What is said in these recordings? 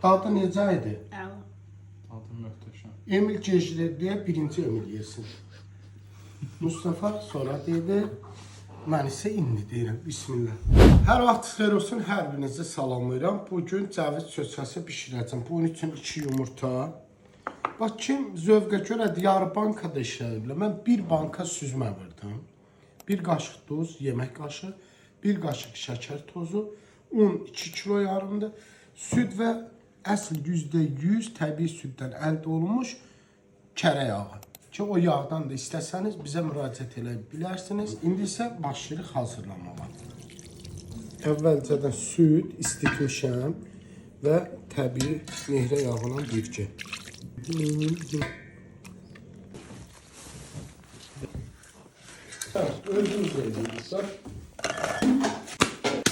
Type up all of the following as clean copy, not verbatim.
Dadı necə idi? Əla. Tadı möhtəşəm. Emil Gejler deyə birinci Emil yesin. Mustafa sonra dedi. Mən isə indi deyirəm. Bismillah. Hər vaxt xeyir olsun, hər birinizi salamlayıram. Bugün cəviz çöçəsi bişirəcəm. Bunun üçün 2 yumurta. Bax kim zövqə görə yarı bankada işləyə bilər. Mən 1 banka süzmə verdim. 1 qaşıq duz, yemək qaşığı, 1 qaşıq şəkər tozu, un 2 kilo yarımdır. Süd və əsl %100 təbii süddən əldə olunmuş kərə yağı. Ki o yağdan da istəsəniz bizə müraciət edə bilərsiniz. İndi isə başlayırıq hazırlamağa. Əvvəlcədən süd isitmişəm və təbii nehrə yağına birgə. Özünüz edirsiniz.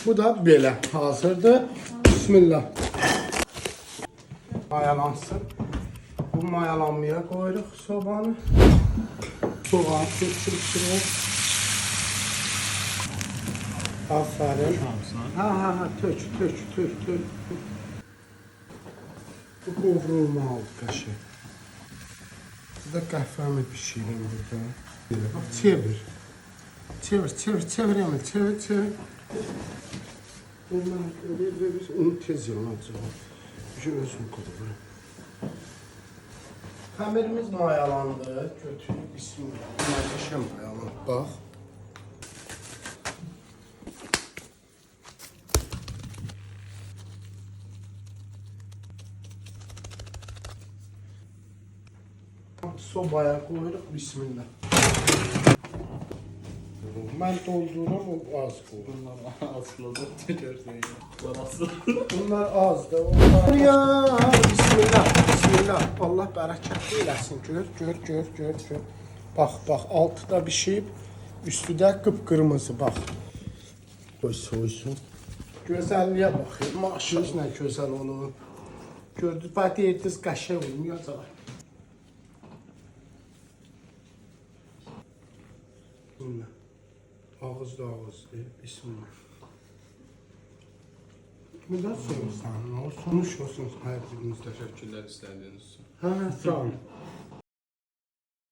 Bu da belə hazırdır. Bismillah. Mayalansın. Bu mayalanmaya koyuruq sobanı. Soğan tökülür. Aferin. Ha, tök. Bu qovrulmalıdır qəşəng. Sizdə qəhvəmi pişirin burada. Bax, çevir. Çevir Emil, çevir. Onu tez yanacaq. Özüm qodurum. Xəmirimiz mayalandı. Götürüb bismillah. Məşəm mayalandı. Bax. Sobaya qoyuruq. Bismillah. Mən doldururam, o az qoyur. Bunlar asılacaq, görsən. Bunlar asıl. Bunlar azdır. Onlar... Ya, bismillah. Allah bərəkətli eləsin. Gör. Bax, altıda bişib, üstü də qıpqırmızı, bax. Qoy soysun. Gözəlliyə baxın. Maşınız nə gözəl olur. Gördünüz, bax deyirdiniz, qəşəng olmayacaq. Bunlar. Ağızda ağızdır. Bismillah. Bu da soğusan, olsun. Nuş olsun hər birinizdə. Təşəkkürlər istədiyiniz üçün. Hə, sağ olun.